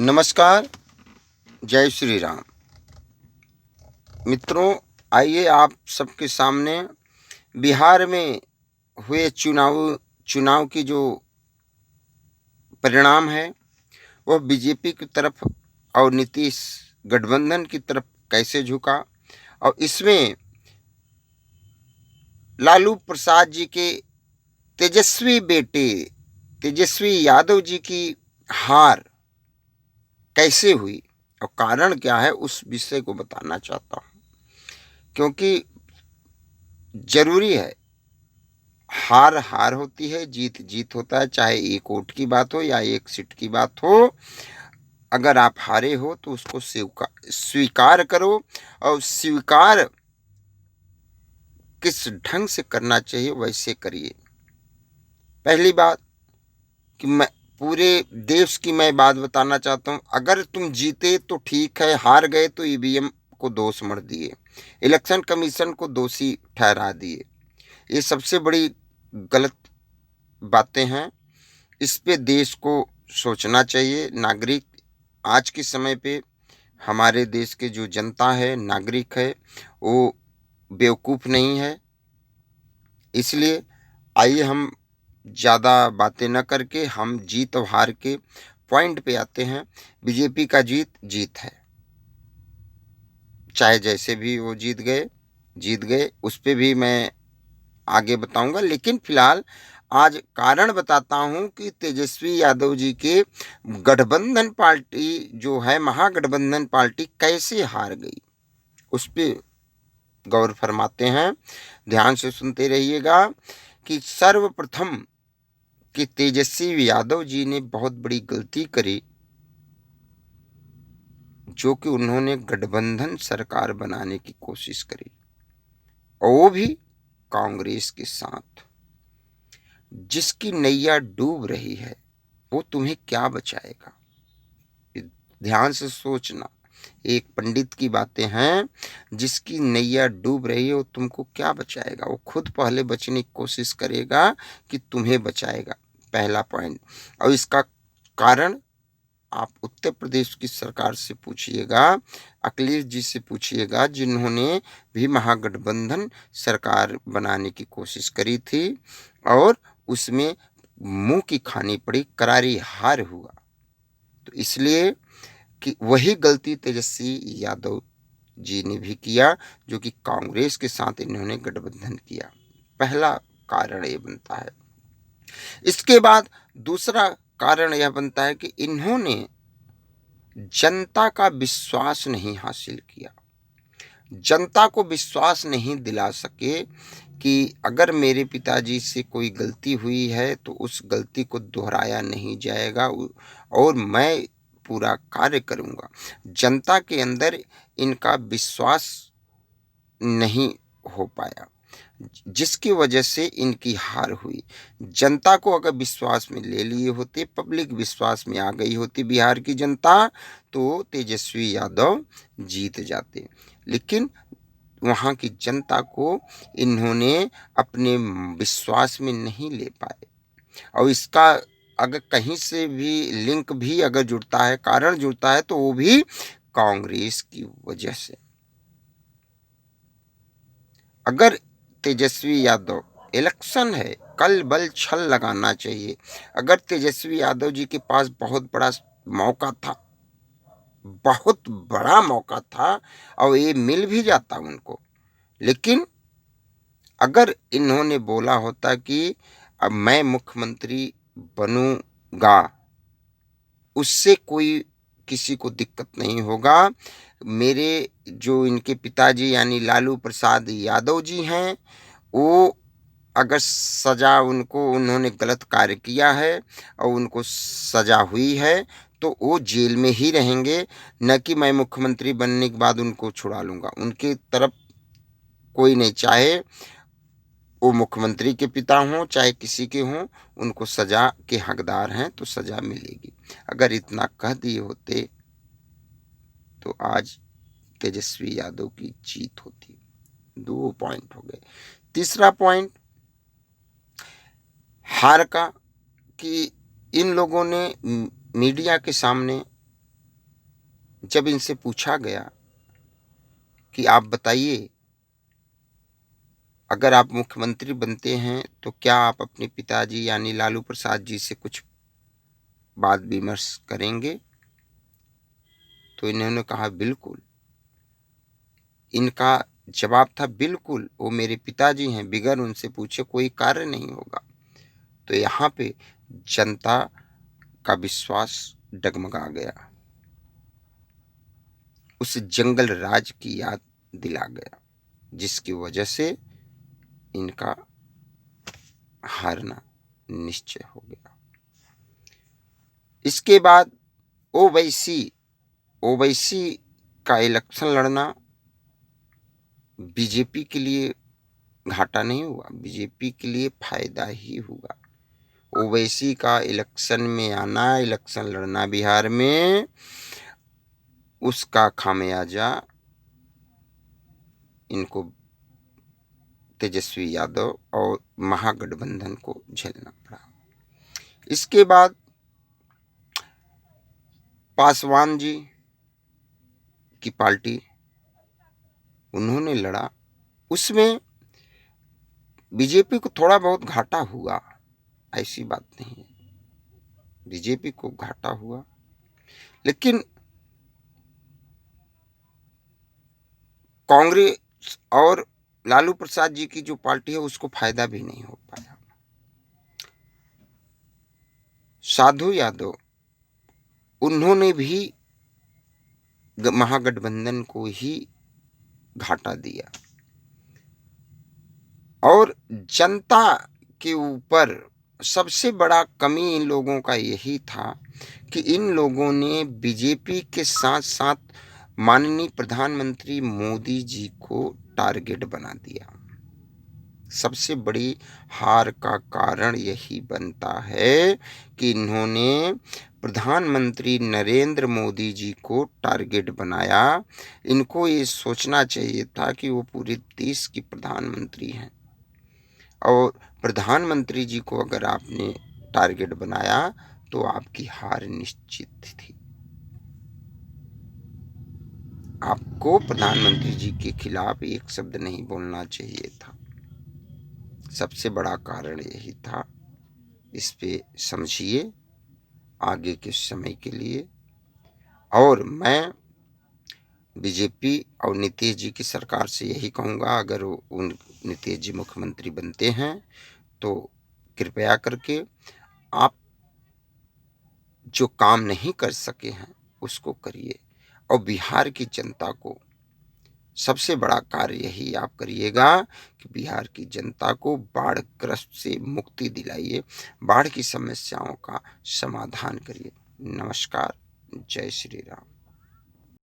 नमस्कार, जय श्री राम। मित्रों, आइए आप सबके सामने बिहार में हुए चुनाव की जो परिणाम है, वह बीजेपी की तरफ और नीतीश गठबंधन की तरफ कैसे झुका और इसमें लालू प्रसाद जी के तेजस्वी बेटे तेजस्वी यादव जी की हार कैसे हुई और कारण क्या है, उस विषय को बताना चाहता हूँ। क्योंकि जरूरी है, हार हार होती है, जीत जीत होता है, चाहे एक वोट की बात हो या एक सीट की बात हो। अगर आप हारे हो तो उसको स्वीकार करो और स्वीकार किस ढंग से करना चाहिए वैसे करिए। पहली बात कि मैं पूरे देश की मैं बात बताना चाहता हूँ। अगर तुम जीते तो ठीक है, हार गए तो ईवीएम को दोष मत दिए, इलेक्शन कमीशन को दोषी ठहरा दिए। ये सबसे बड़ी गलत बातें हैं। इस पे देश को सोचना चाहिए। नागरिक आज के समय पे हमारे देश के जो जनता है, नागरिक है, वो बेवकूफ़ नहीं है। इसलिए आइए हम ज़्यादा बातें न करके हम जीत और हार के पॉइंट पे आते हैं। बीजेपी का जीत है, चाहे जैसे भी वो जीत गए, उस पे भी मैं आगे बताऊंगा। लेकिन फिलहाल आज कारण बताता हूं कि तेजस्वी यादव जी के गठबंधन पार्टी जो है, महागठबंधन पार्टी कैसे हार गई, उस पे गौर फरमाते हैं। ध्यान से सुनते रहिएगा कि सर्वप्रथम कि तेजस्वी यादव जी ने बहुत बड़ी गलती करी, जो कि उन्होंने गठबंधन सरकार बनाने की कोशिश करी, और वो भी कांग्रेस के साथ। जिसकी नैया डूब रही है वो तुम्हें क्या बचाएगा? ध्यान से सोचना, एक पंडित की बातें हैं। जिसकी नैया डूब रही है वो तुमको क्या बचाएगा? वो खुद पहले बचने की कोशिश करेगा कि तुम्हें बचाएगा। पहला पॉइंट। और इसका कारण आप उत्तर प्रदेश की सरकार से पूछिएगा, अखिलेश जी से पूछिएगा, जिन्होंने भी महागठबंधन सरकार बनाने की कोशिश करी थी और उसमें मुंह की खानी पड़ी, करारी हार हुआ। तो इसलिए कि वही गलती तेजस्वी यादव जी ने भी किया, जो कि कांग्रेस के साथ इन्होंने गठबंधन किया। पहला कारण ये बनता है। इसके बाद दूसरा कारण यह बनता है कि इन्होंने जनता का विश्वास नहीं हासिल किया। जनता को विश्वास नहीं दिला सके कि अगर मेरे पिताजी से कोई गलती हुई है तो उस गलती को दोहराया नहीं जाएगा और मैं पूरा कार्य करूंगा। जनता के अंदर इनका विश्वास नहीं हो पाया, जिसकी वजह से इनकी हार हुई। जनता को अगर विश्वास में ले लिए होते, पब्लिक विश्वास में आ गई होती बिहार की जनता, तो तेजस्वी यादव जीत जाते। लेकिन वहाँ की जनता को इन्होंने अपने विश्वास में नहीं ले पाए। और इसका अगर कहीं से भी लिंक भी अगर जुड़ता है, कारण जुड़ता है, तो वो भी कांग्रेस की वजह से। अगर तेजस्वी यादव, इलेक्शन है, कल बल छल लगाना चाहिए। अगर तेजस्वी यादव जी के पास बहुत बड़ा मौका था, बहुत बड़ा मौका था, और ये मिल भी जाता उनको, लेकिन अगर इन्होंने बोला होता कि अब मैं मुख्यमंत्री बनूंगा, उससे कोई किसी को दिक्कत नहीं होगा। मेरे जो इनके पिताजी यानी लालू प्रसाद यादव जी हैं, वो अगर सजा, उनको उन्होंने गलत कार्य किया है और उनको सजा हुई है, तो वो जेल में ही रहेंगे। न कि मैं मुख्यमंत्री बनने के बाद उनको छुड़ा लूंगा। उनकी तरफ कोई नहीं, चाहे वो मुख्यमंत्री के पिता हों चाहे किसी के हों, उनको सजा के हकदार हैं तो सजा मिलेगी। अगर इतना कह दिए होते तो आज तेजस्वी यादव की जीत होती। 2 पॉइंट हो गए। तीसरा पॉइंट हार का, कि इन लोगों ने मीडिया के सामने जब इनसे पूछा गया कि आप बताइए, अगर आप मुख्यमंत्री बनते हैं तो क्या आप अपने पिताजी यानी लालू प्रसाद जी से कुछ बात विमर्श करेंगे? तो इन्होंने कहा बिल्कुल। इनका जवाब था बिल्कुल, वो मेरे पिताजी हैं, बिगैर उनसे पूछे कोई कार्य नहीं होगा। तो यहाँ पे जनता का विश्वास डगमगा गया, उस जंगल राज की याद दिला गया, जिसकी वजह से इनका हारना निश्चय हो गया। इसके बाद ओवैसी ओवैसी का इलेक्शन लड़ना बीजेपी के लिए घाटा नहीं हुआ, बीजेपी के लिए फायदा ही हुआ। ओवैसी का इलेक्शन में आना, इलेक्शन लड़ना बिहार में, उसका खामियाजा इनको तेजस्वी यादव और महागठबंधन को झेलना पड़ा। इसके बाद पासवान जी की पार्टी, उन्होंने लड़ा, उसमें बीजेपी को थोड़ा बहुत घाटा हुआ, ऐसी बात नहीं है, बीजेपी को घाटा हुआ, लेकिन कांग्रेस और लालू प्रसाद जी की जो पार्टी है उसको फायदा भी नहीं हो पाया। साधु यादव, उन्होंने भी महागठबंधन को ही घाटा दिया, और जनता के ऊपर सबसे बड़ा कमी इन लोगों का यही था कि इन लोगों ने बीजेपी के साथ साथ माननीय प्रधानमंत्री मोदी जी को टारगेट बना दिया। सबसे बड़ी हार का कारण यही बनता है कि इन्होंने प्रधानमंत्री नरेंद्र मोदी जी को टारगेट बनाया। इनको ये सोचना चाहिए था कि वो पूरे देश के प्रधानमंत्री हैं, और प्रधानमंत्री जी को अगर आपने टारगेट बनाया तो आपकी हार निश्चित थी। आपको प्रधानमंत्री जी के खिलाफ एक शब्द नहीं बोलना चाहिए था। सबसे बड़ा कारण यही था। इस पे समझिए आगे के समय के लिए। और मैं बीजेपी और नीतीश जी की सरकार से यही कहूँगा, अगर उन नीतीश जी मुख्यमंत्री बनते हैं तो कृपया करके आप जो काम नहीं कर सके हैं उसको करिए, और बिहार की जनता को सबसे बड़ा कार्य यही आप करिएगा कि बिहार की जनता को बाढ़ग्रस्त से मुक्ति दिलाइए, बाढ़ की समस्याओं का समाधान करिए। नमस्कार, जय श्री राम।